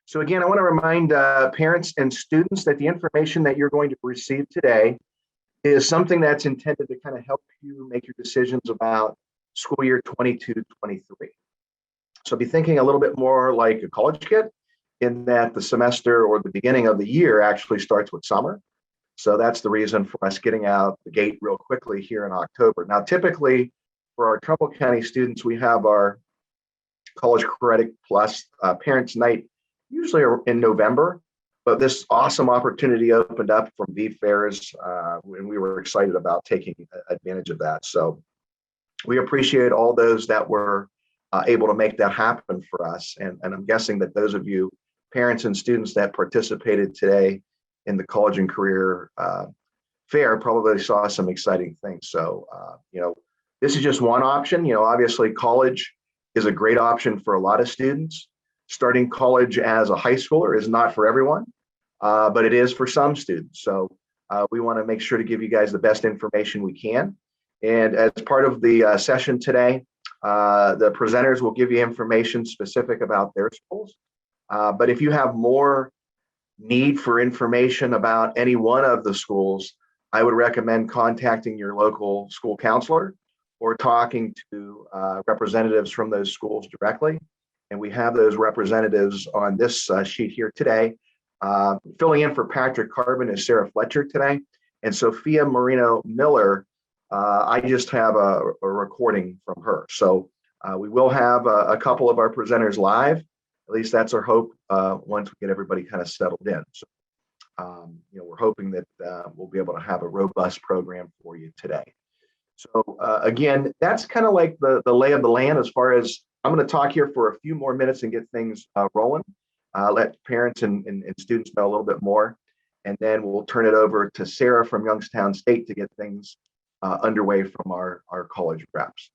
So again, I want to remind parents and students that the information that you're going to receive today is something that's intended to kind of help you make your decisions about school year 22-23. So be thinking a little bit more like a college kid in that the semester or the beginning of the year actually starts with summer. So that's the reason for us getting out the gate real quickly here in October. Now, typically for our Trumbull County students, we have our College Credit Plus Parents Night usually in November, but this awesome opportunity opened up from VFairs, and we were excited about taking advantage of that. So we appreciate all those that were able to make that happen for us. And I'm guessing that those of you, parents and students that participated today in the college and career fair probably saw some exciting things. So, this is just one option. Obviously college is a great option for a lot of students. Starting college as a high schooler is not for everyone, but it is for some students. So we want to make sure to give you guys the best information we can. And as part of the session today, the presenters will give you information specific about their schools. But if you have more need for information about any one of the schools, I would recommend contacting your local school counselor or talking to representatives from those schools directly. And we have those representatives on this sheet here today. Filling in for Patrick Carbon is Sarah Fletcher today. And Sophia Marino Miller, I just have a recording from her. So we will have a couple of our presenters live. At least that's our hope once we get everybody kind of settled in. So, we're hoping that we'll be able to have a robust program for you today. So again, that's kind of like the lay of the land as far as I'm going to talk here for a few more minutes and get things rolling. Let parents and students know a little bit more. And then we'll turn it over to Sarah from Youngstown State to get things underway from our college reps.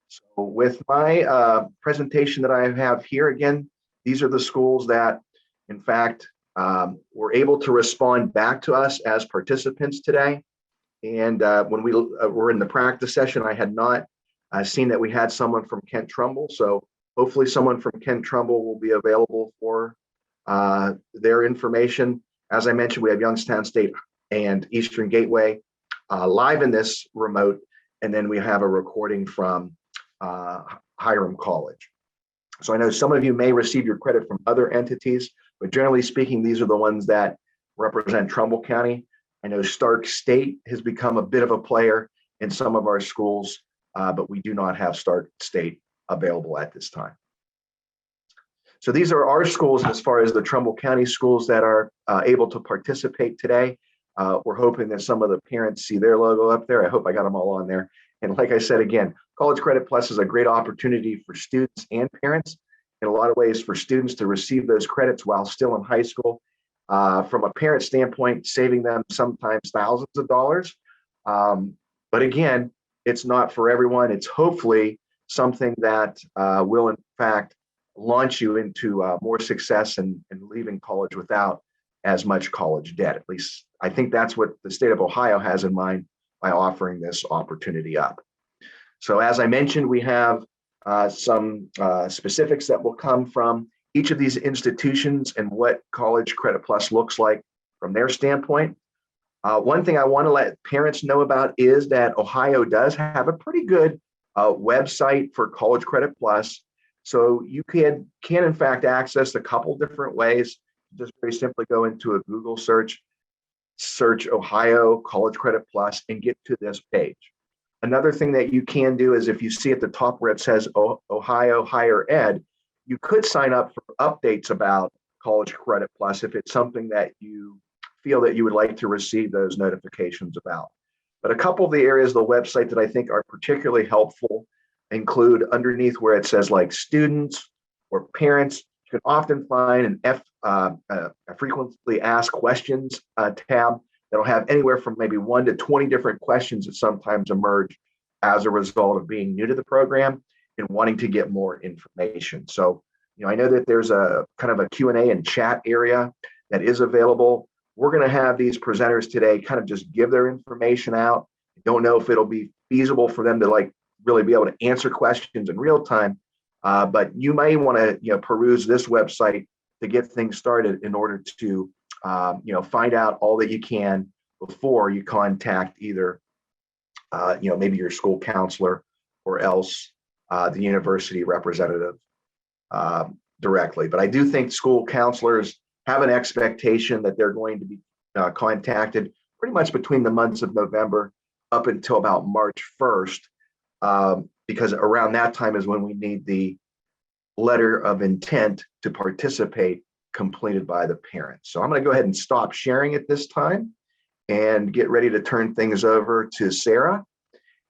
So with my presentation that I have here, again, these are the schools that, in fact, were able to respond back to us as participants today. And when we were in the practice session, I had not seen that we had someone from Kent Trumbull. So hopefully someone from Kent Trumbull will be available for their information. As I mentioned, we have Youngstown State and Eastern Gateway live in this remote. And then we have a recording from Hiram College. So I know some of you may receive your credit from other entities, but generally speaking, these are the ones that represent Trumbull County. I know Stark State has become a bit of a player in some of our schools, but we do not have Stark State available at this time. So these are our schools as far as the Trumbull County schools that are able to participate today. We're hoping that some of the parents see their logo up there. I hope I got them all on there. And like I said, again, College Credit Plus is a great opportunity for students and parents in a lot of ways for students to receive those credits while still in high school. From a parent standpoint, saving them sometimes thousands of dollars. But again, it's not for everyone. It's hopefully something that will, in fact, launch you into more success and leaving college without as much college debt. At least I think that's what the state of Ohio has in mind by offering this opportunity up. So as I mentioned, we have some specifics that will come from each of these institutions and what College Credit Plus looks like from their standpoint. One thing I want to let parents know about is that Ohio does have a pretty good website for College Credit Plus. So you can in fact access a couple different ways. Just very simply go into a Google search Ohio College Credit Plus and get to this page. Another thing that you can do is if you see at the top where it says Ohio Higher Ed, you could sign up for updates about College Credit Plus if it's something that you feel that you would like to receive those notifications about. But a couple of the areas of the website that I think are particularly helpful include underneath where it says like students or parents. You can often find a frequently asked questions tab that'll have anywhere from maybe 1 to 20 different questions that sometimes emerge as a result of being new to the program and wanting to get more information. So, I know that there's a kind of a Q&A and chat area that is available. We're going to have these presenters today kind of just give their information out. Don't know if it'll be feasible for them to really be able to answer questions in real time, but you may want to peruse this website to get things started in order to, find out all that you can before you contact either, maybe your school counselor or else the university representative directly. But I do think school counselors have an expectation that they're going to be contacted pretty much between the months of November up until about March 1st, because around that time is when we need the letter of intent to participate completed by the parents. So I'm going to go ahead and stop sharing at this time and get ready to turn things over to Sarah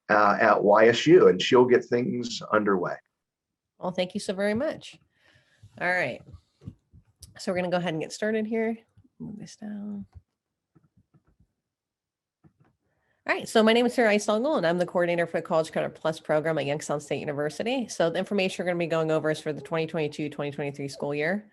at YSU, and she'll get things underway. Well, thank you so very much. All right. So we're going to go ahead and get started here. Move this down. All right, so my name is Sarah Eistongle, and I'm the coordinator for the College Credit Plus program at Youngstown State University. So the information we're going to be going over is for the 2022-2023 school year.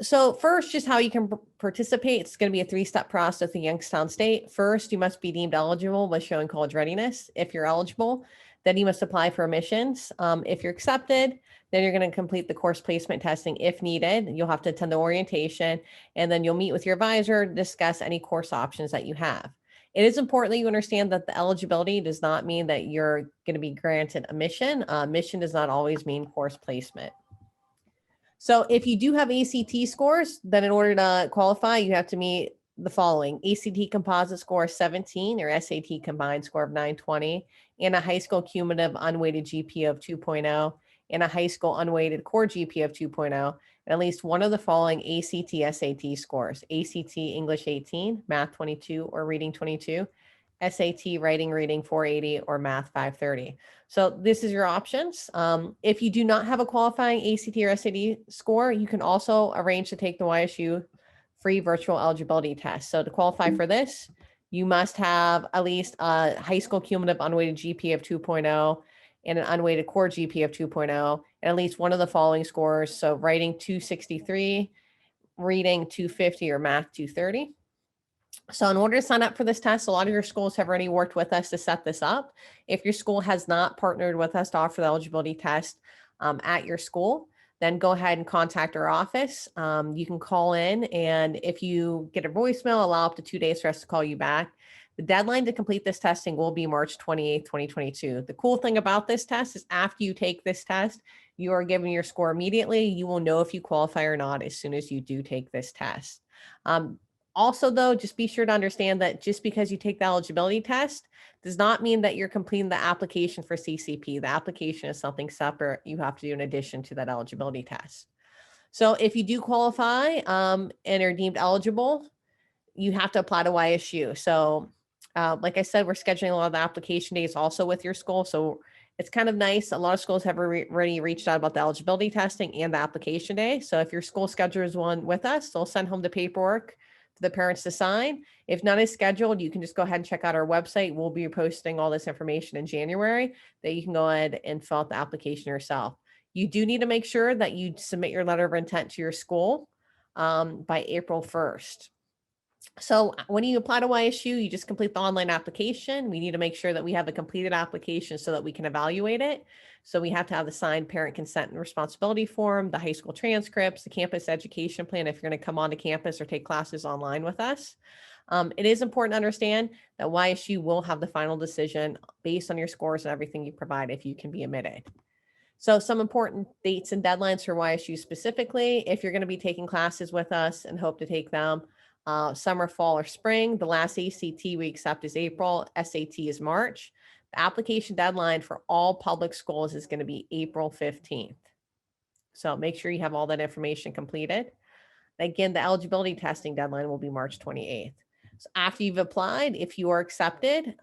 So first, just how you can participate. It's going to be a 3-step process at Youngstown State. First, you must be deemed eligible by showing college readiness. If you're eligible, then you must apply for admissions. If you're accepted, then you're going to complete the course placement testing if needed. You'll have to attend the orientation, and then you'll meet with your advisor to discuss any course options that you have. It is important that you understand that the eligibility does not mean that you're going to be granted admission. Admission does not always mean course placement. So if you do have ACT scores, then in order to qualify, you have to meet the following: ACT composite score 17 or SAT combined score of 920, and a high school cumulative unweighted GPA of 2.0, and a high school unweighted core GPA of 2.0, and at least one of the following ACT SAT scores: ACT English 18, Math 22, or Reading 22, SAT Writing Reading 480, or Math 530. So this is your options. If you do not have a qualifying ACT or SAT score, you can also arrange to take the YSU free virtual eligibility test. So to qualify for this, you must have at least a high school cumulative unweighted GPA of 2.0 and an unweighted core GPA of 2.0, and at least one of the following scores. So writing 263, reading 250, or math 230. So in order to sign up for this test, a lot of your schools have already worked with us to set this up. If your school has not partnered with us to offer the eligibility test at your school, then go ahead and contact our office. You can call in, and if you get a voicemail, allow up to 2 days for us to call you back. The deadline to complete this testing will be March 28th, 2022. The cool thing about this test is after you take this test, you are given your score immediately. You will know if you qualify or not as soon as you do take this test. Also, though, just be sure to understand that just because you take the eligibility test does not mean that you're completing the application for CCP. The application is something separate you have to do in addition to that eligibility test. So if you do qualify and are deemed eligible, you have to apply to YSU. So like I said, we're scheduling a lot of the application days also with your school. So it's kind of nice. A lot of schools have already reached out about the eligibility testing and the application day. So if your school schedules one with us, they'll send home the paperwork for the parents to sign. If none is scheduled, you can just go ahead and check out our website. We'll be posting all this information in January that you can go ahead and fill out the application yourself. You do need to make sure that you submit your letter of intent to your school by April 1st. So when you apply to YSU, you just complete the online application. We need to make sure that we have a completed application so that we can evaluate it. So we have to have the signed parent consent and responsibility form, the high school transcripts, the campus education plan if you're going to come onto campus or take classes online with us. It is important to understand that YSU will have the final decision based on your scores and everything you provide if you can be admitted. So some important dates and deadlines for YSU specifically, if you're going to be taking classes with us and hope to take them, summer, fall, or spring. The last ACT we accept is April. SAT is March. The application deadline for all public schools is going to be April 15th. So make sure you have all that information completed. Again, the eligibility testing deadline will be March 28th. So after you've applied, if you are accepted,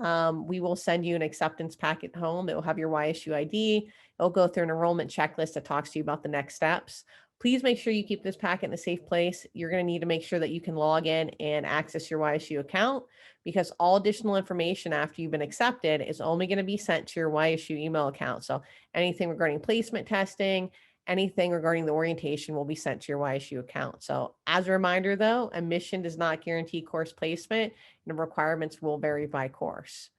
we will send you an acceptance packet home. It will have your YSU ID. It'll go through an enrollment checklist that talks to you about the next steps. Please make sure you keep this packet in a safe place. You're going to need to make sure that you can log in and access your YSU account, because all additional information after you've been accepted is only going to be sent to your YSU email account. So anything regarding placement testing, anything regarding the orientation will be sent to your YSU account. So as a reminder, though, admission does not guarantee course placement, and the requirements will vary by course.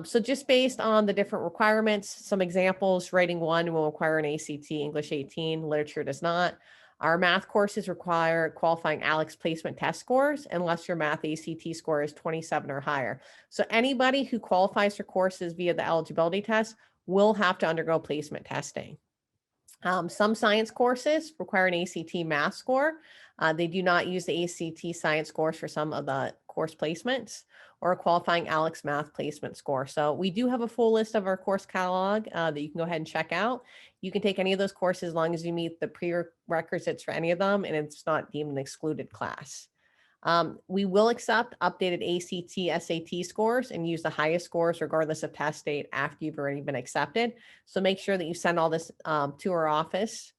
So just based on the different requirements, some examples: writing 1 will require an ACT English 18, literature does not. Our math courses require qualifying ALEX placement test scores unless your math ACT score is 27 or higher. So anybody who qualifies for courses via the eligibility test will have to undergo placement testing. Some science courses require an ACT math score. They do not use the ACT science scores for some of the course placements or a qualifying ALEX math placement score. So we do have a full list of our course catalog that you can go ahead and check out. You can take any of those courses as long as you meet the prerequisites for any of them and it's not deemed an excluded class. We will accept updated ACT, SAT scores and use the highest scores regardless of test date after you've already been accepted. So make sure that you send all this to our office.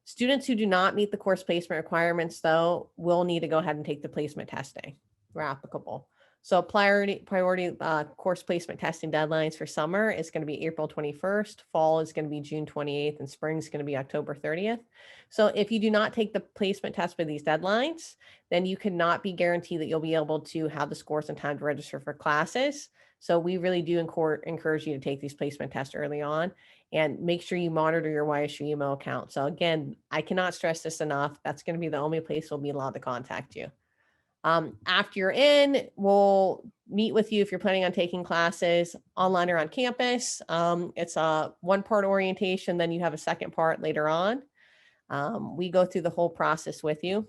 Students who do not meet the course placement requirements, though, will need to go ahead and take the placement testing where applicable. So priority course placement testing deadlines for summer is going to be April 21st, fall is going to be June 28th, and spring is going to be October 30th. So if you do not take the placement test for these deadlines, then you cannot be guaranteed that you'll be able to have the scores in time to register for classes. So we really do encourage you to take these placement tests early on and make sure you monitor your YSU email account. So again, I cannot stress this enough. That's going to be the only place we'll be allowed to contact you. After you're in, we'll meet with you if you're planning on taking classes online or on campus. It's a one-part orientation, then you have a second part later on. We go through the whole process with you.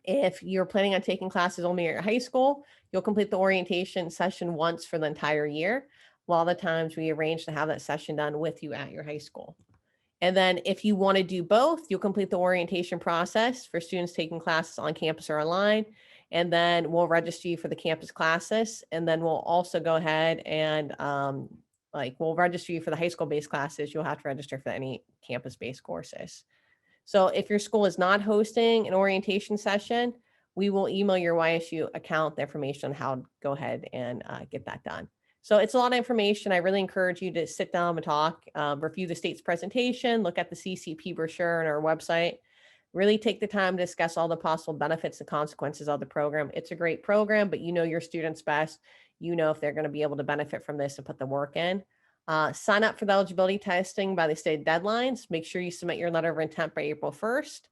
If you're planning on taking classes only at your high school, you'll complete the orientation session once for the entire year. A lot of the times we arrange to have that session done with you at your high school. And then if you want to do both, you'll complete the orientation process for students taking classes on campus or online. And then we'll register you for the campus classes. And then we'll also go ahead and we'll register you for the high school-based classes. You'll have to register for any campus-based courses. So if your school is not hosting an orientation session, we will email your YSU account the information on how to go ahead and get that done. So it's a lot of information. I really encourage you to sit down and talk, review the state's presentation, look at the CCP brochure on our website, really take the time to discuss all the possible benefits and consequences of the program. It's a great program, but you know your students best. You know if they're going to be able to benefit from this and put the work in. Sign up for the eligibility testing by the state deadlines. Make sure you submit your letter of intent by April 1st.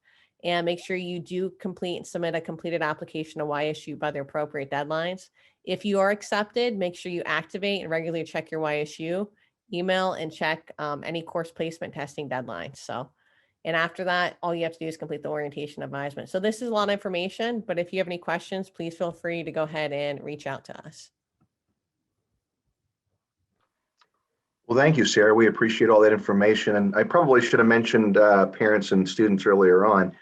And make sure you do complete and submit a completed application to YSU by the appropriate deadlines. If you are accepted, make sure you activate and regularly check your YSU email and check any course placement testing deadlines. So, and after that, all you have to do is complete the orientation advisement. So this is a lot of information, but if you have any questions, please feel free to go ahead and reach out to us. Well, thank you, Sarah. We appreciate all that information. And I probably should have mentioned parents and students earlier on.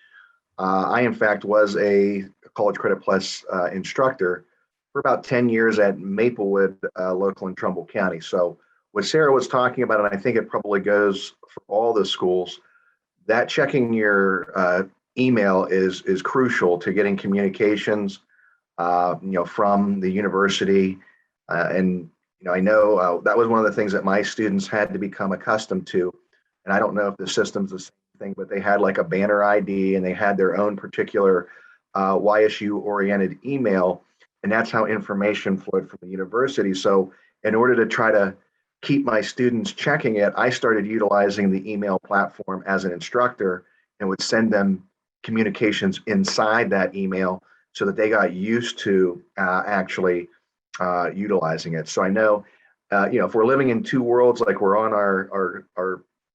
I, in fact, was a College Credit Plus instructor for about 10 years at Maplewood local in Trumbull County. So what Sarah was talking about, and I think it probably goes for all the schools, that checking your email is crucial to getting communications, from the university. And I know that was one of the things that my students had to become accustomed to. And I don't know if the system's the same thing, but they had like a banner ID and they had their own particular YSU oriented email. And that's how information flowed from the university. So in order to try to keep my students checking it, I started utilizing the email platform as an instructor and would send them communications inside that email so that they got used to actually utilizing it. So I know, if we're living in two worlds, like we're on our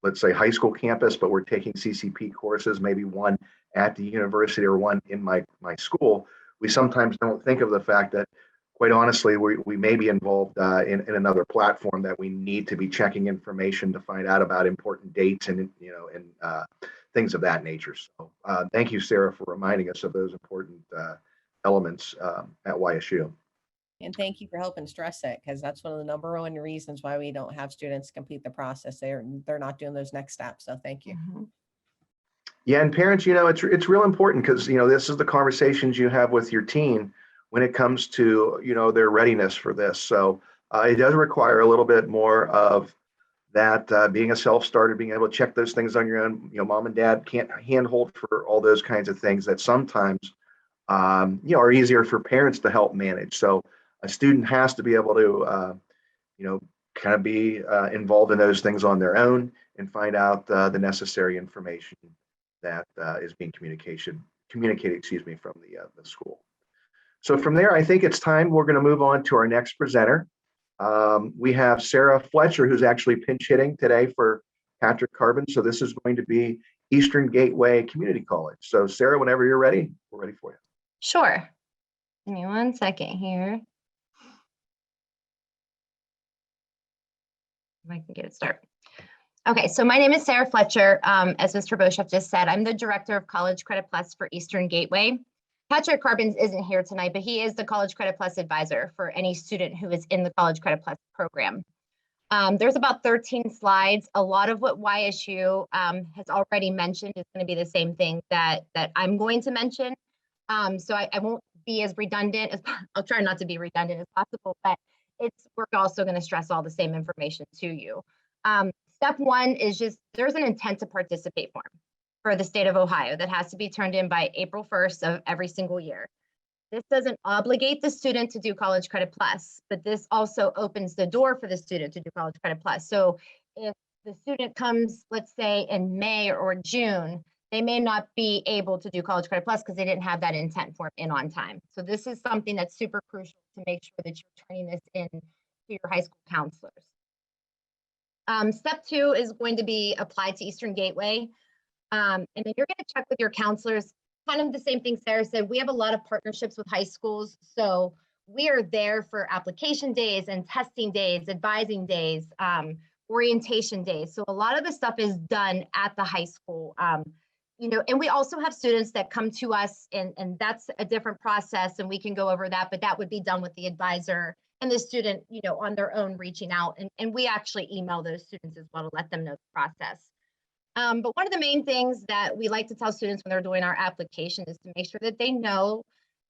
let's say high school campus, but we're taking CCP courses, maybe one at the university or one in my school, we sometimes don't think of the fact that, quite honestly, we may be involved in another platform that we need to be checking information to find out about important dates and things of that nature. So thank you, Sarah, for reminding us of those important elements at YSU. And thank you for helping stress it, because that's one of the number one reasons why we don't have students complete the process. They're not doing those next steps. So thank you. Mhm. Yeah, and parents, it's real important because this is the conversations you have with your teen when it comes to their readiness for this. So it does require a little bit more of that being a self-starter, being able to check those things on your own. Mom and dad can't handhold for all those kinds of things that sometimes are easier for parents to help manage. So a student has to be able to kind of be involved in those things on their own and find out the necessary information that is being communicated, excuse me, from the school. So from there, I think it's time we're going to move on to our next presenter. We have Sarah Fletcher, who's actually pinch hitting today for Patrick Carbon. So this is going to be Eastern Gateway Community College. So Sarah, whenever you're ready, we're ready for you. Sure. Give me 1 second here. If I can get it started. Okay, so my name is Sarah Fletcher. As Mr. Beauchef just said, I'm the Director of College Credit Plus for Eastern Gateway. Patrick Carbons isn't here tonight, but he is the College Credit Plus advisor for any student who is in the College Credit Plus program. There's about 13 slides. A lot of what YSU has already mentioned is going to be the same thing that I'm going to mention. So I won't be as redundant as I'll try not to be redundant as possible, but we're also going to stress all the same information to you. Step one is just there's an intent to participate form for the state of Ohio that has to be turned in by April 1st of every single year. This doesn't obligate the student to do College Credit Plus, but this also opens the door for the student to do College Credit Plus. So if the student comes, let's say in May or June, they may not be able to do College Credit Plus because they didn't have that intent form in on time. So this is something that's super crucial to make sure that you're turning this in to your high school counselors. Step two is going to be applied to Eastern Gateway. And then you're going to check with your counselors, kind of the same thing Sarah said. We have a lot of partnerships with high schools. So we are there for application days and testing days, advising days, orientation days. So a lot of the stuff is done at the high school. You know, and we also have students that come to us and that's a different process and we can go over that, but that would be done with the advisor and the student, you know, on their own reaching out. And we actually email those students as well to let them know the process. But one of the main things that we like to tell students when they're doing our application is to make sure that they know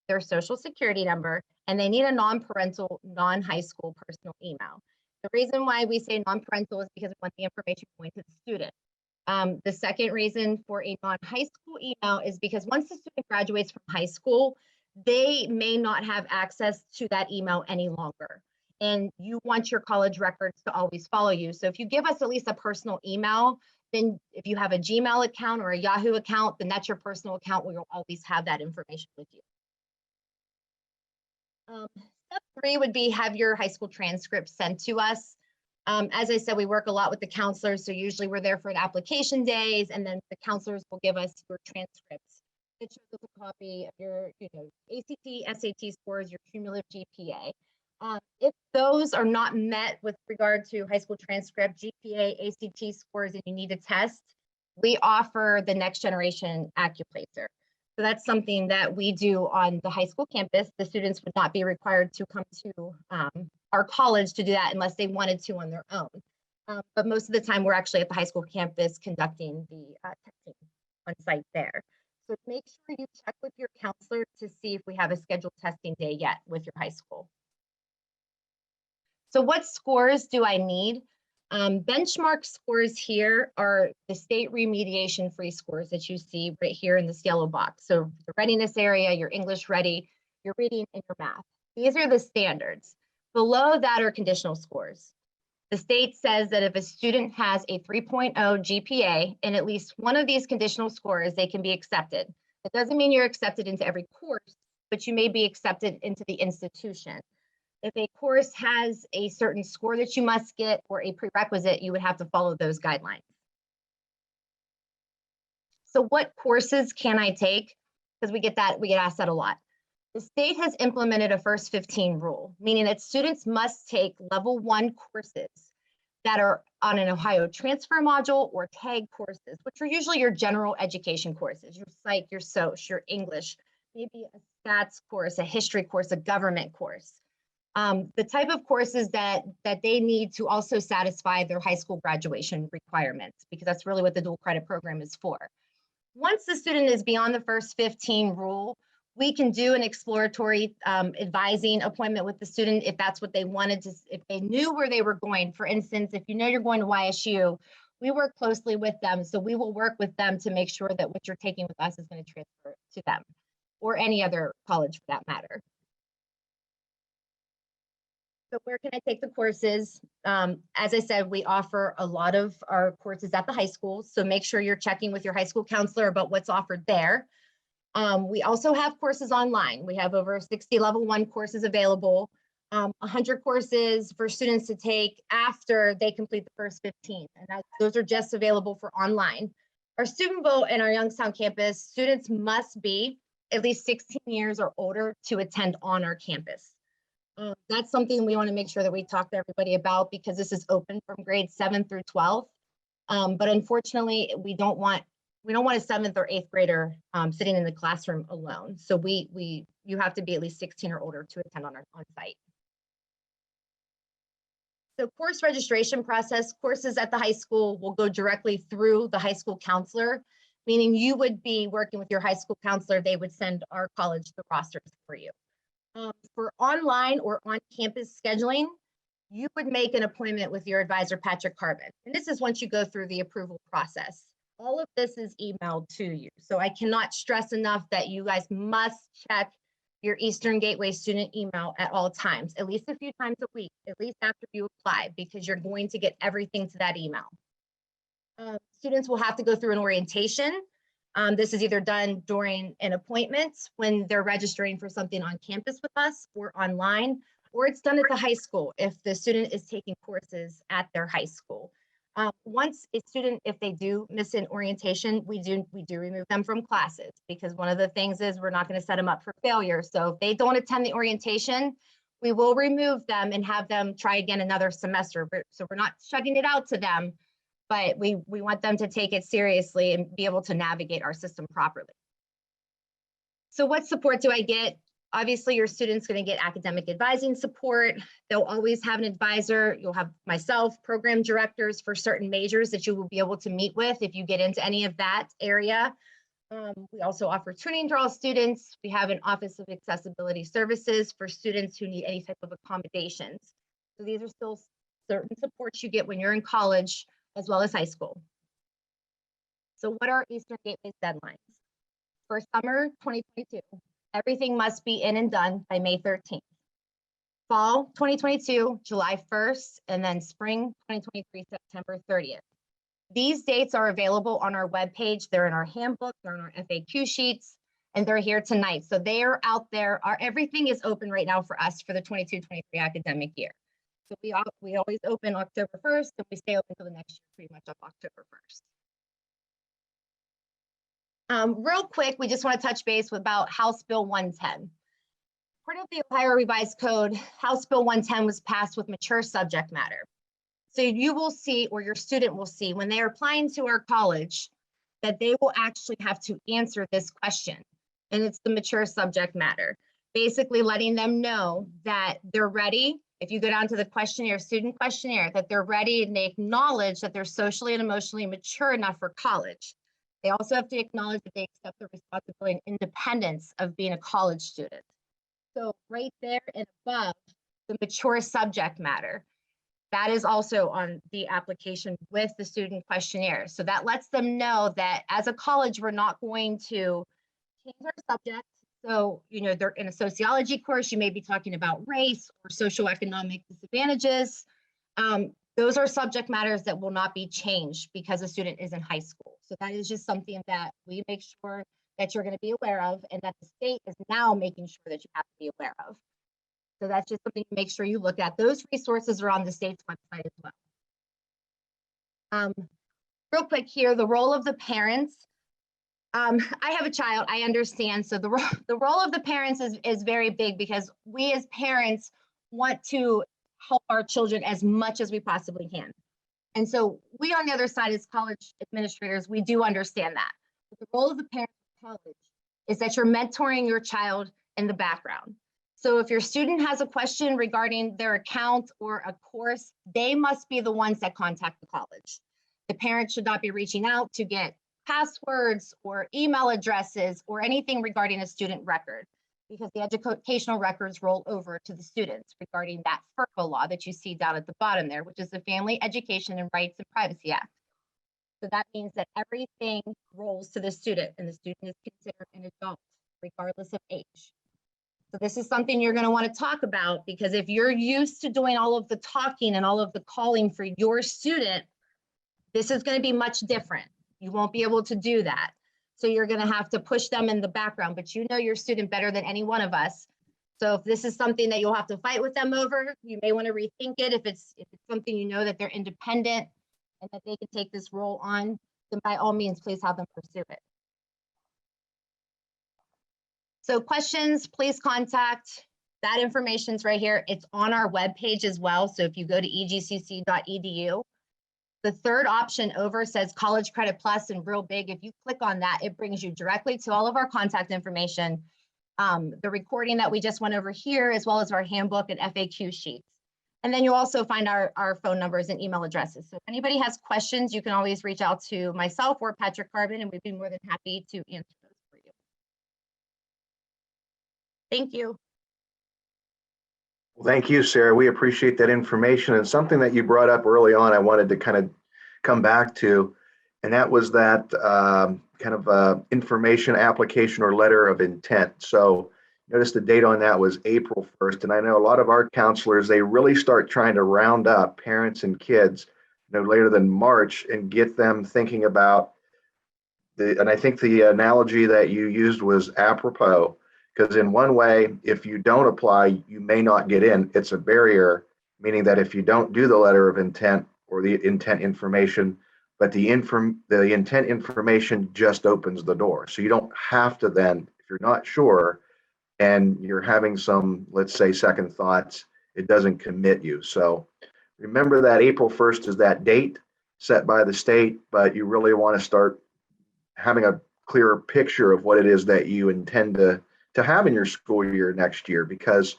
their social security number and they need a non-parental, non-high school personal email. The reason why we say non-parental is because we want the information going to the student. The second reason for a non-high school email is because once the student graduates from high school, they may not have access to that email any longer. And you want your college records to always follow you. So if you give us at least a personal email, then if you have a Gmail account or a Yahoo account, then that's your personal account where you'll always have that information with you. Step three would be have your high school transcript sent to us. As I said, we work a lot with the counselors. So usually we're there for an application days and then the counselors will give us your transcripts. It shows us a copy of your ACT, SAT scores, your cumulative GPA. If those are not met with regard to high school transcript, GPA, ACT scores, and you need a test, we offer the next generation AccuPlacer. So that's something that we do on the high school campus. The students would not be required to come to our college to do that unless they wanted to on their own. But most of the time, we're actually at the high school campus conducting the testing on site there. So make sure you check with your counselor to see if we have a scheduled testing day yet with your high school. So what scores do I need? Benchmark scores here are the state remediation free scores that you see right here in this yellow box. So the readiness area, your English ready, your reading, and your math. These are the standards. Below that are conditional scores. The state says that if a student has a 3.0 GPA in at least one of these conditional scores, they can be accepted. It doesn't mean you're accepted into every course, but you may be accepted into the institution. If a course has a certain score that you must get or a prerequisite, you would have to follow those guidelines. So what courses can I take? Because we get asked that a lot. The state has implemented a first 15 rule, meaning that students must take level 1 courses that are on an Ohio transfer module or tag courses, which are usually your general education courses, your psych, your soc, your English, maybe a stats course, a history course, a government course. The type of courses that they need to also satisfy their high school graduation requirements, because that's really what the dual credit program is for. Once the student is beyond the first 15 rule, we can do an exploratory advising appointment with the student if that's what they wanted to, if they knew where they were going. For instance, if you know you're going to YSU, we work closely with them. So we will work with them to make sure that what you're taking with us is going to transfer to them or any other college for that matter. So where can I take the courses? As I said, we offer a lot of our courses at the high school. So make sure you're checking with your high school counselor about what's offered there. We also have courses online. We have over 60 level 1 courses available, 100 courses for students to take after they complete the first 15. And those are just available for online. Our student vote in our Youngstown campus, students must be at least 16 years or older to attend on our campus. That's something we want to make sure that we talk to everybody about, because this is open from grades 7 through 12. But unfortunately, we don't want a 7th or 8th grader sitting in the classroom alone. So you have to be at least 16 or older to attend on site. So course registration process, courses at the high school will go directly through the high school counselor, meaning you would be working with your high school counselor. They would send our college the rosters for you. For online or on-campus scheduling, you would make an appointment with your advisor, Patrick Carbon. And this is once you go through the approval process. All of this is emailed to you. So I cannot stress enough that you guys must check your Eastern Gateway student email at all times, at least a few times a week, at least after you apply, because you're going to get everything to that email. Students will have to go through an orientation. This is either done during an appointment when they're registering for something on campus with us or online, or it's done at the high school if the student is taking courses at their high school. Once a student, if they do miss an orientation, we do remove them from classes, because one of the things is we're not going to set them up for failure. So if they don't attend the orientation, we will remove them and have them try again another semester. So we're not shutting it out to them, but we want them to take it seriously and be able to navigate our system properly. So what support do I get? Obviously, your student's going to get academic advising support. They'll always have an advisor. You'll have myself, program directors for certain majors that you will be able to meet with if you get into any of that area. We also offer tuning to all students. We have an Office of Accessibility Services for students who need any type of accommodations. So these are still certain supports you get when you're in college as well as high school. So what are Eastern Gateway's deadlines? For summer 2022, everything must be in and done by May 13th. Fall 2022, July 1st, and then spring 2023, September 30th. These dates are available on our webpage. They're in our handbook, they're in our FAQ sheets, and they're here tonight. So they are out there. Everything is open right now for us for the 22-23 academic year. So we always open October 1st, and we stay open until the next year, pretty much up October 1st. Real quick, we just want to touch base about House Bill 110. Part of the Ohio Revised Code, House Bill 110 was passed with mature subject matter. So you will see, or your student will see, when they are applying to our college, that they will actually have to answer this question. And it's the mature subject matter. Basically letting them know that they're ready. If you go down to the questionnaire, student questionnaire, that they're ready and they acknowledge that they're socially and emotionally mature enough for college. They also have to acknowledge that they accept the responsibility and independence of being a college student. So right there and above, the mature subject matter, that is also on the application with the student questionnaire. So that lets them know that as a college, we're not going to change our subject. So, they're in a sociology course, you may be talking about race or socioeconomic disadvantages. Those are subject matters that will not be changed because a student is in high school. So that is just something that we make sure that you're going to be aware of, and that the state is now making sure that you have to be aware of. So that's just something to make sure you look at. Those resources are on the state's website as well. Real quick here, the role of the parents. I have a child, I understand. So the role of the parents is very big, because we as parents want to help our children as much as we possibly can. And so we on the other side as college administrators, we do understand that. But the role of the parents of college is that you're mentoring your child in the background. So if your student has a question regarding their account or a course, they must be the ones that contact the college. The parent should not be reaching out to get passwords or email addresses or anything regarding a student record, because the educational records roll over to the students regarding that FERPA law that you see down at the bottom there, which is the Family Education and Rights and Privacy Act. So that means that everything rolls to the student, and the student is considered an adult regardless of age. So this is something you're going to want to talk about, because if you're used to doing all of the talking and all of the calling for your student, this is going to be much different. You won't be able to do that. So you're going to have to push them in the background, but you know your student better than any one of us. So if this is something that you'll have to fight with them over, you may want to rethink it. If it's something you know that they're independent and that they can take this role on, then by all means, please have them pursue it. So questions, please contact. That information's right here. It's on our webpage as well. So if you go to egcc.edu, the third option over says College Credit Plus in real big. If you click on that, it brings you directly to all of our contact information, the recording that we just went over here, as well as our handbook and FAQ sheets. And then you'll also find our phone numbers and email addresses. So if anybody has questions, you can always reach out to myself or Patrick Carbon, and we'd be more than happy to answer those for you. Thank you. Well, thank you, Sarah. We appreciate that information. And something that you brought up early on, I wanted to kind of come back to, and that was that information application or letter of intent. So notice the date on that was April 1st. And I know a lot of our counselors, they really start trying to round up parents and kids no later than March and get them thinking about and I think the analogy that you used was apropos. Because in one way, if you don't apply, you may not get in. It's a barrier, meaning that if you don't do the letter of intent or the intent information, but the intent information just opens the door. So you don't have to then, if you're not sure and you're having some, let's say, second thoughts, it doesn't commit you. So remember that April 1st is that date set by the state, but you really want to start having a clearer picture of what it is that you intend to have in your school year next year, because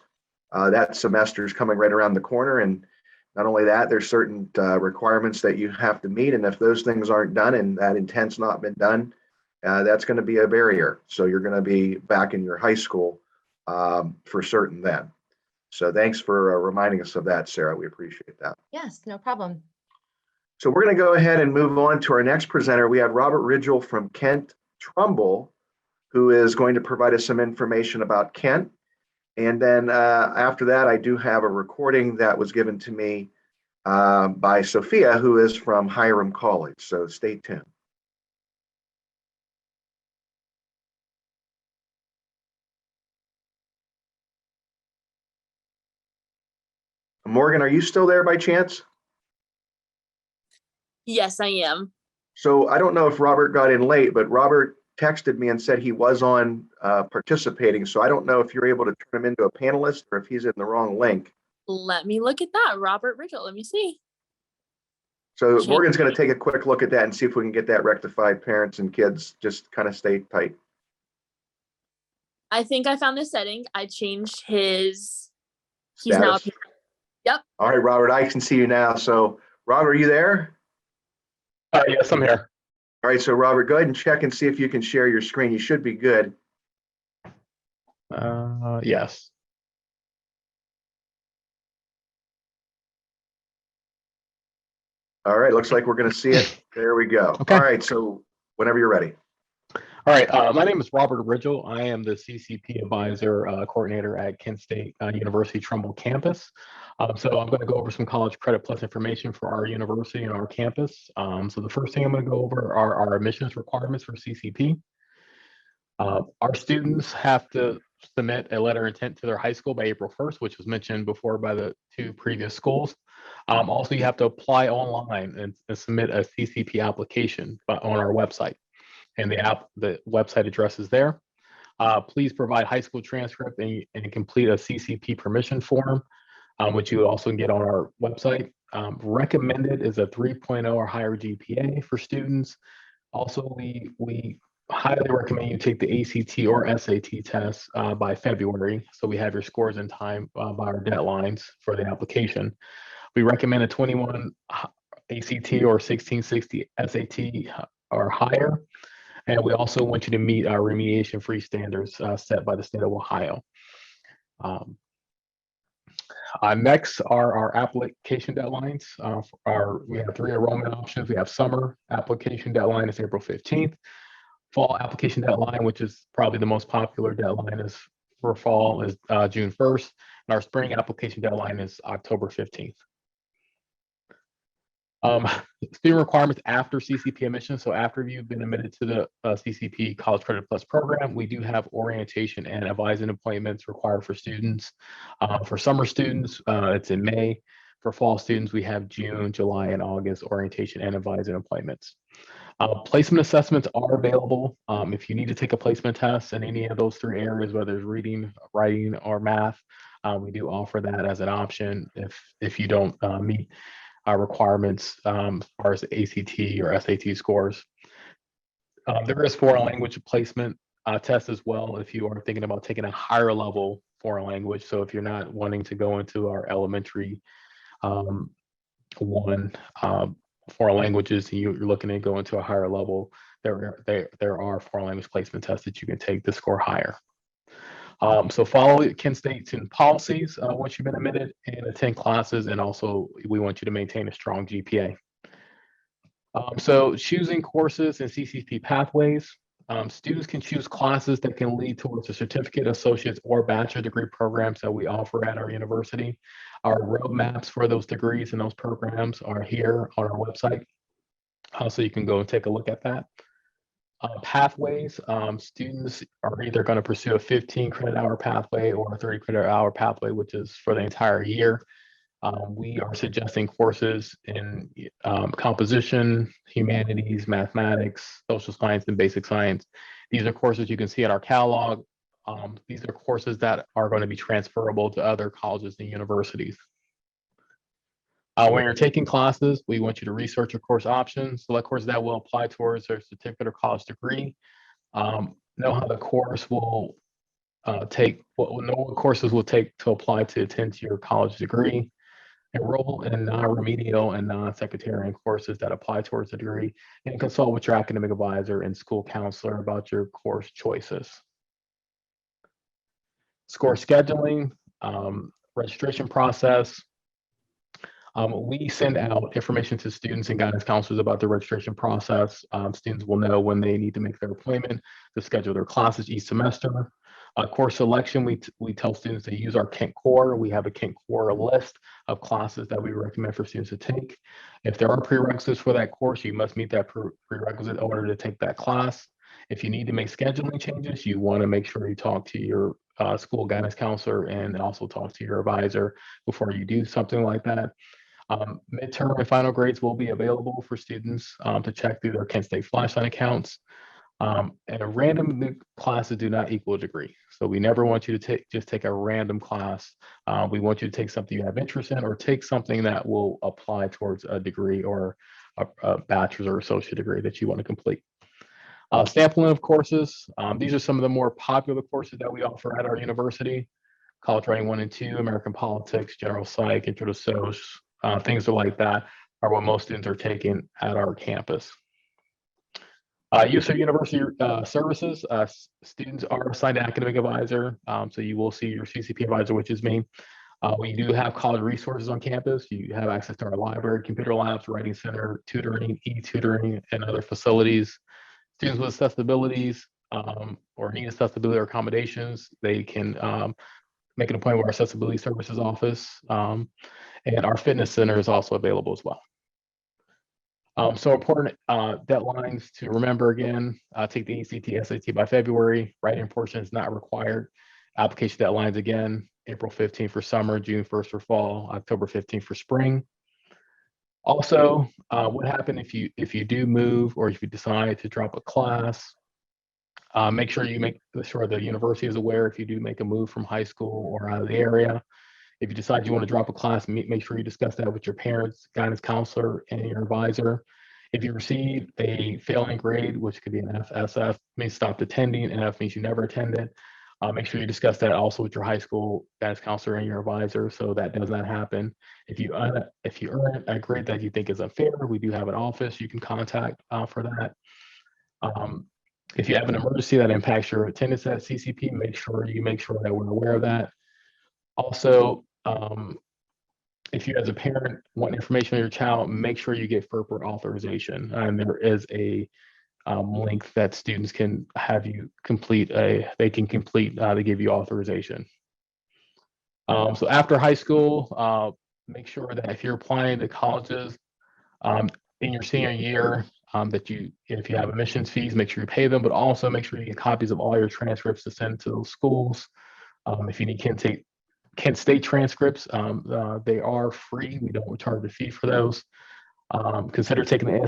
that semester is coming right around the corner. And not only that, there's certain requirements that you have to meet. And if those things aren't done and that intent's not been done, that's going to be a barrier. So you're going to be back in your high school for certain then. So thanks for reminding us of that, Sarah. We appreciate that. Yes, no problem. So we're going to go ahead and move on to our next presenter. We have Robert Ridgell from Kent Trumbull, who is going to provide us some information about Kent. And then after that, I do have a recording that was given to me by Sophia, who is from Hiram College. So stay tuned. Morgan, are you still there by chance? Yes, I am. So I don't know if Robert got in late, but Robert texted me and said he was on participating. So I don't know if you're able to turn him into a panelist or if he's in the wrong link. Let me look at that. Robert Ridgell. Let me see. So Morgan's going to take a quick look at that and see if we can get that rectified. Parents and kids, just kind of stay tight. I think I found the setting. I changed his. He's now. Yep. All right, Robert, I can see you now. So Robert, are you there? Yes, I'm here. All right, so Robert, go ahead and check and see if you can share your screen. You should be good. Yes. All right, looks like we're going to see it. There we go. Okay. All right, so whenever you're ready. All right. My name is Robert Ridgell. I am the CCP advisor coordinator at Kent State University Trumbull campus. So I'm going to go over some College Credit Plus information for our university and our campus. So the first thing I'm going to go over are our admissions requirements for CCP. Our students have to submit a letter of intent to their high school by April 1st, which was mentioned before by the two previous schools. Also, you have to apply online and submit a CCP application on our website. And the website address is there. Please provide high school transcript and complete a CCP permission form, which you also get on our website. Recommended is a 3.0 or higher GPA for students. Also, we highly recommend you take the ACT or SAT test by February, so we have your scores in time by our deadlines for the application. We recommend a 21 ACT or 1660 SAT or higher. And we also want you to meet our remediation-free standards set by the state of Ohio. Next are our application deadlines. We have 3 enrollment options. We have summer application deadline is April 15th. Fall application deadline, which is probably the most popular deadline, is for fall is June 1st, and our spring application deadline is October 15th. Student requirements after CCP admission. So after you've been admitted to the CCP College Credit Plus program, we do have orientation and advising appointments required for students. For summer students, it's in May. For fall students, we have June, July, and August orientation and advising appointments. Placement assessments are available. If you need to take a placement test in any of those 3 areas, whether it's reading, writing, or math, we do offer that as an option if you don't meet requirements as far as ACT or SAT scores. There is foreign language placement test as well if you are thinking about taking a higher level foreign language. So if you're not wanting to go into our elementary one foreign languages, and you're looking to go into a higher level, there are foreign language placement tests that you can take to score higher. So follow Kent State's policies once you've been admitted and attend classes, and also we want you to maintain a strong GPA. So choosing courses and CCP pathways. Students can choose classes that can lead towards a certificate, associate's, or bachelor degree programs that we offer at our university. Our roadmaps for those degrees and those programs are here on our website, so you can go and take a look at that. Pathways, students are either going to pursue a 15 credit hour pathway or a 30 credit hour pathway, which is for the entire year. We are suggesting courses in composition, humanities, mathematics, social science, and basic science. These are courses you can see at our catalog. These are courses that are going to be transferable to other colleges and universities. When you're taking classes, we want you to research your course options, select courses that will apply towards their certificate or college degree. Know how the course will know what courses will take to apply to attend to your college degree. Enroll in non-remedial and non-secretarian courses that apply towards the degree, and consult with your academic advisor and school counselor about your course choices. Score scheduling, registration process. We send out information to students and guidance counselors about the registration process. Students will know when they need to make their appointment to schedule their classes each semester. Course selection, we tell students to use our Kent Core. We have a Kent Core list of classes that we recommend for students to take. If there are prerequisites for that course, you must meet that prerequisite in order to take that class. If you need to make scheduling changes, you want to make sure you talk to your school guidance counselor and also talk to your advisor before you do something like that. Midterm and final grades will be available for students to check through their Kent State Flashline accounts. And random classes do not equal a degree. So we never want you to just take a random class. We want you to take something you have interest in, or take something that will apply towards a degree or a bachelor's or associate degree that you want to complete. Sampling of courses. These are some of the more popular courses that we offer at our university. College Writing 1 and 2, American Politics, General Psych, Intro to Social, things like that are what most students are taking at our campus. Use of university services. Students are assigned an academic advisor, so you will see your CCP advisor, which is me. We do have college resources on campus. You have access to our library, computer labs, writing center, tutoring, e-tutoring, and other facilities. Students with accessibilities or need accessibility or accommodations, they can make an appointment with our accessibility services office. And our fitness center is also available as well. So important deadlines to remember again, take the ACT, SAT by February. Writing portion is not required. Application deadlines again, April 15th for summer, June 1st for fall, October 15th for spring. Also, what happens if you do move, or if you decide to drop a class, make sure you make sure the university is aware if you do make a move from high school or out of the area. If you decide you want to drop a class, make sure you discuss that with your parents, guidance counselor, and your advisor. If you receive a failing grade, which could be an F, SF, means stopped attending, and F means you never attended. Make sure you discuss that also with your high school guidance counselor and your advisor, so that does not happen. If you earn a grade that you think is unfair, we do have an office you can contact for that. If you have an emergency that impacts your attendance at CCP, make sure that we're aware of that. Also, if you as a parent want information on your child, make sure you get FERPA authorization. And there is a link that students can have you complete they give you authorization. So after high school, make sure that if you're applying to colleges in your senior year, that if you have admissions fees, make sure you pay them, but also make sure you get copies of all your transcripts to send to those schools. If you need Kent State transcripts, they are free. We don't charge a fee for those. Consider taking the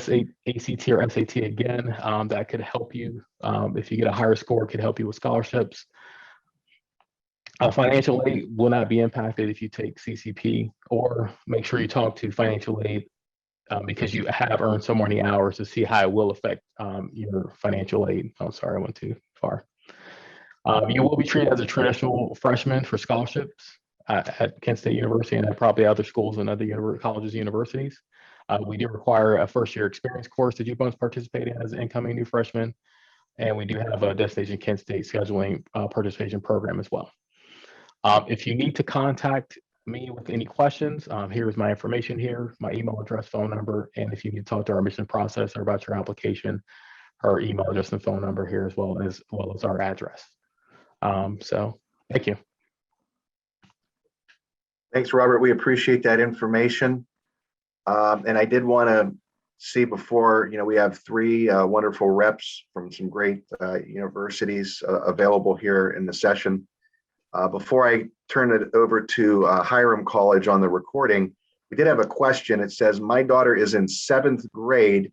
ACT or SAT again. That could help you. If you get a higher score, it could help you with scholarships. Financial aid will not be impacted if you take CCP, or make sure you talk to financial aid because you have earned so many hours to see how it will affect your financial aid. Oh, sorry, I went too far. You will be treated as a traditional freshman for scholarships at Kent State University and at probably other schools and other colleges and universities. We do require a first-year experience course that you must participate in as an incoming new freshman. And we do have a Destination Kent State scheduling participation program as well. If you need to contact me with any questions, here's my information here, my email address, phone number, and if you need to talk to our admission processor about your application, our email address and phone number here as well as our address. So thank you. Thanks, Robert. We appreciate that information. And I did want to see before, we have three wonderful reps from some great universities available here in the session. Before I turn it over to Hiram College on the recording, we did have a question. It says, my daughter is in 7th grade.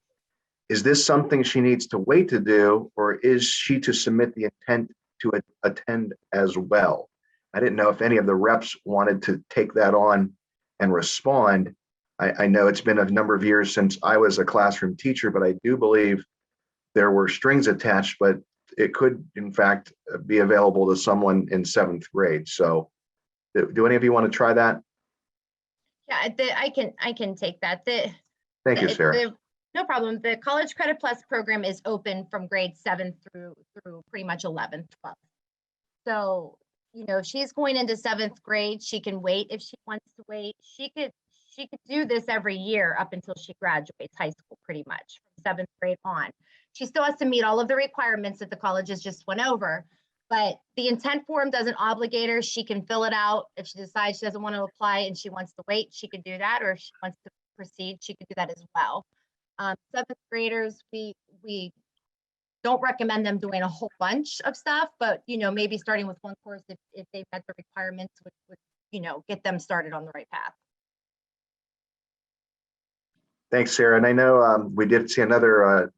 Is this something she needs to wait to do, or is she to submit the intent to attend as well? I didn't know if any of the reps wanted to take that on and respond. I know it's been a number of years since I was a classroom teacher, but I do believe there were strings attached, but it could, in fact, be available to someone in 7th grade. So do any of you want to try that? Yeah, I can take that. Thank you, Sarah. No problem. The College Credit Plus program is open from grade 7 through pretty much 11th, 12th. So, if she's going into 7th grade, she can wait if she wants to wait. She could do this every year up until she graduates high school, pretty much from 7th grade on. She still has to meet all of the requirements that the colleges just went over, but the intent form doesn't obligate her. She can fill it out. If she decides she doesn't want to apply and she wants to wait, she could do that, or if she wants to proceed, she could do that as well. 7th graders, we don't recommend them doing a whole bunch of stuff, but maybe starting with one course if they've met the requirements would get them started on the right path. Thanks, Sarah. And I know we did see another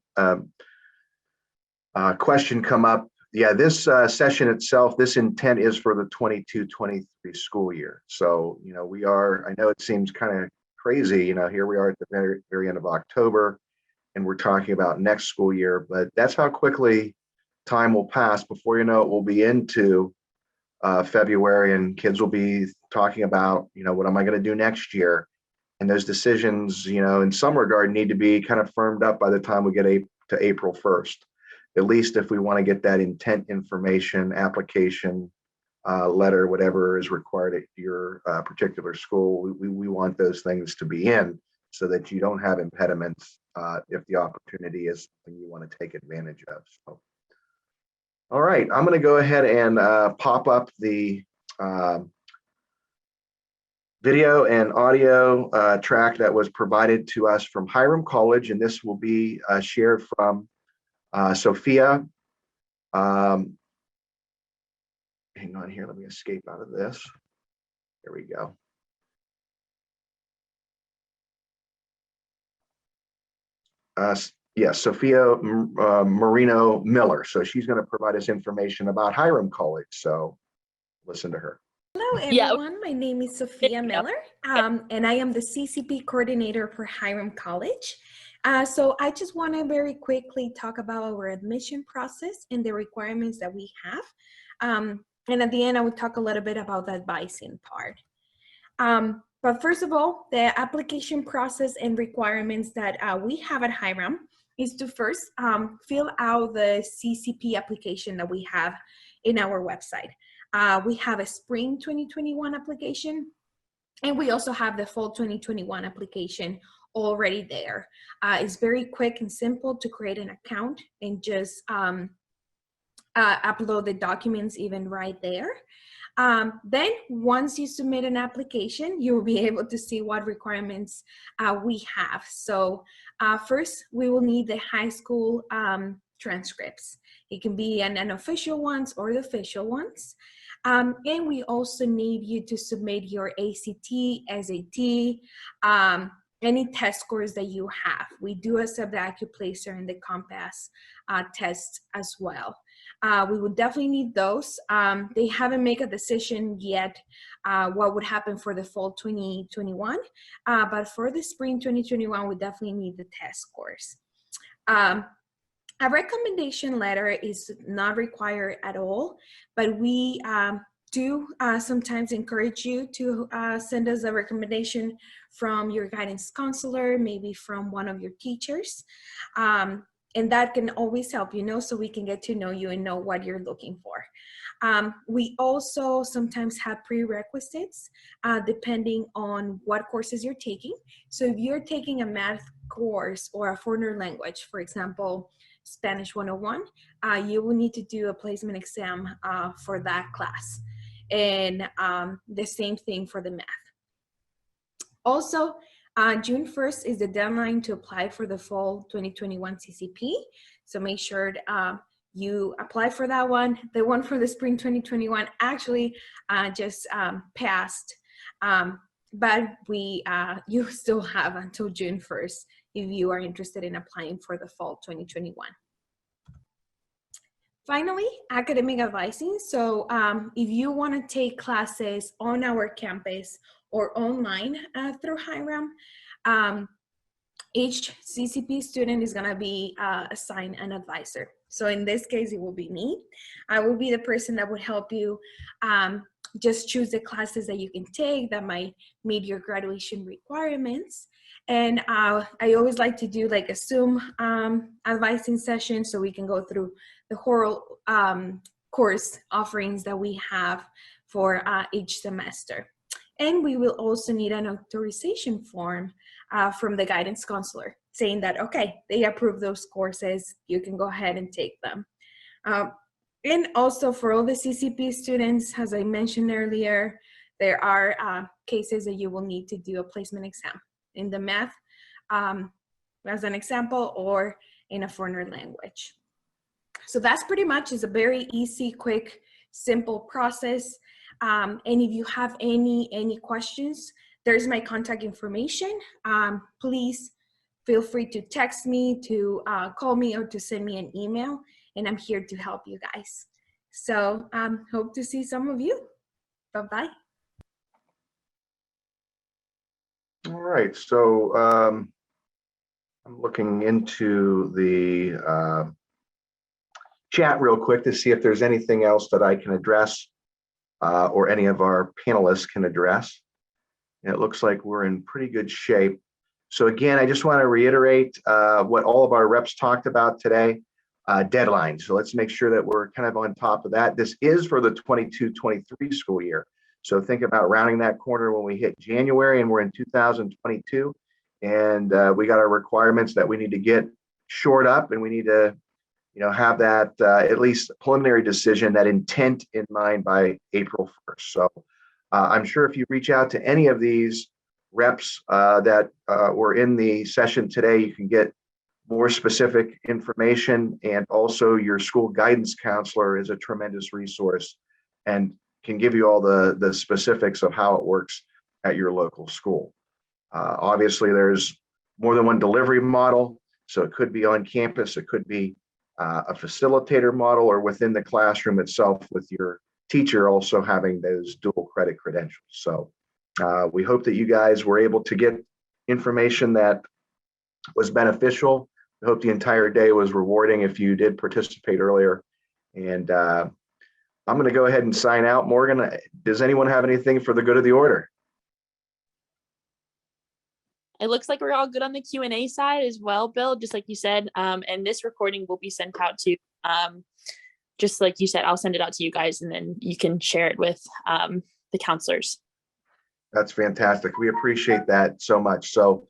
question come up. Yeah, this session itself, this intent is for the 22-23 school year. So, I know it seems kind of crazy, here we are at the very, very end of October, and we're talking about next school year, but that's how quickly time will pass. Before you know it, we'll be into February, and kids will be talking about, what am I going to do next year? And those decisions, in some regard need to be kind of firmed up by the time we get to April 1st, at least if we want to get that intent information, application, letter, whatever is required at your particular school. We want those things to be in so that you don't have impediments if the opportunity is something you want to take advantage of. So, all right, I'm going to go ahead and pop up the video and audio track that was provided to us from Hiram College, and this will be shared from Sophia. Hang on here, let me escape out of this. There we go. Yes, Sophia Marino Miller. So she's going to provide us information about Hiram College. So listen to her. Hello, everyone. My name is Sophia Miller, and I am the CCP coordinator for Hiram College. So I just want to very quickly talk about our admission process and the requirements that we have. And at the end, I will talk a little bit about the advising part. But first of all, the application process and requirements that we have at Hiram is to first fill out the CCP application that we have in our website. We have a spring 2021 application, and we also have the fall 2021 application already there. It's very quick and simple to create an account and just upload the documents even right there. Then once you submit an application, you'll be able to see what requirements we have. So first, we will need the high school transcripts. It can be an unofficial ones or the official ones. And we also need you to submit your ACT, SAT, any test scores that you have. We do accept the AccuPlacer and the Compass tests as well. We would definitely need those. They haven't made a decision yet what would happen for the fall 2021, but for the spring 2021, we definitely need the test scores. A recommendation letter is not required at all, but we do sometimes encourage you to send us a recommendation from your guidance counselor, maybe from one of your teachers. And that can always help, so we can get to know you and know what you're looking for. We also sometimes have prerequisites depending on what courses you're taking. So if you're taking a math course or a foreign language, for example, Spanish 101, you will need to do a placement exam for that class. And the same thing for the math. Also, June 1st is the deadline to apply for the fall 2021 CCP. So make sure you apply for that one. The one for the spring 2021 actually just passed, but you still have until June 1st if you are interested in applying for the fall 2021. Finally, academic advising. So if you want to take classes on our campus or online through Hiram, each CCP student is going to be assigned an advisor. So in this case, it will be me. I will be the person that would help you just choose the classes that you can take that might meet your graduation requirements. And I always like to do like a Zoom advising session so we can go through the whole course offerings that we have for each semester. And we will also need an authorization form from the guidance counselor saying that, okay, they approve those courses, you can go ahead and take them. And also for all the CCP students, as I mentioned earlier, there are cases that you will need to do a placement exam in the math, as an example, or in a foreign language. So that's pretty much, is a very easy, quick, simple process. And if you have any questions, there's my contact information. Please feel free to text me, to call me, or to send me an email, and I'm here to help you guys. So hope to see some of you. Bye-bye. All right, so I'm looking into the chat real quick to see if there's anything else that I can address or any of our panelists can address. And it looks like we're in pretty good shape. So again, I just want to reiterate what all of our reps talked about today, deadlines. So let's make sure that we're kind of on top of that. This is for the 22-23 school year. So think about rounding that corner when we hit January and we're in 2022. And we got our requirements that we need to get shored up, and we need to have that at least preliminary decision, that intent in mind by April 1st. So I'm sure if you reach out to any of these reps that were in the session today, you can get more specific information. And also your school guidance counselor is a tremendous resource and can give you all the specifics of how it works at your local school. Obviously, there's more than one delivery model. So it could be on campus, it could be a facilitator model, or within the classroom itself with your teacher also having those dual credit credentials. So we hope that you guys were able to get information that was beneficial. I hope the entire day was rewarding if you did participate earlier. And I'm going to go ahead and sign out. Morgan, does anyone have anything for the good of the order? It looks like we're all good on the Q&A side as well, Bill, just like you said. And this recording will be sent out to, just like you said, I'll send it out to you guys, and then you can share it with the counselors. That's fantastic. We appreciate that so much. So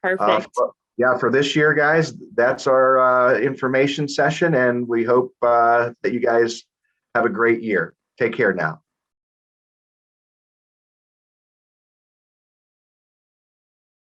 Perfect. Yeah, for this year, guys, that's our information session, and we hope that you guys have a great year. Take care now.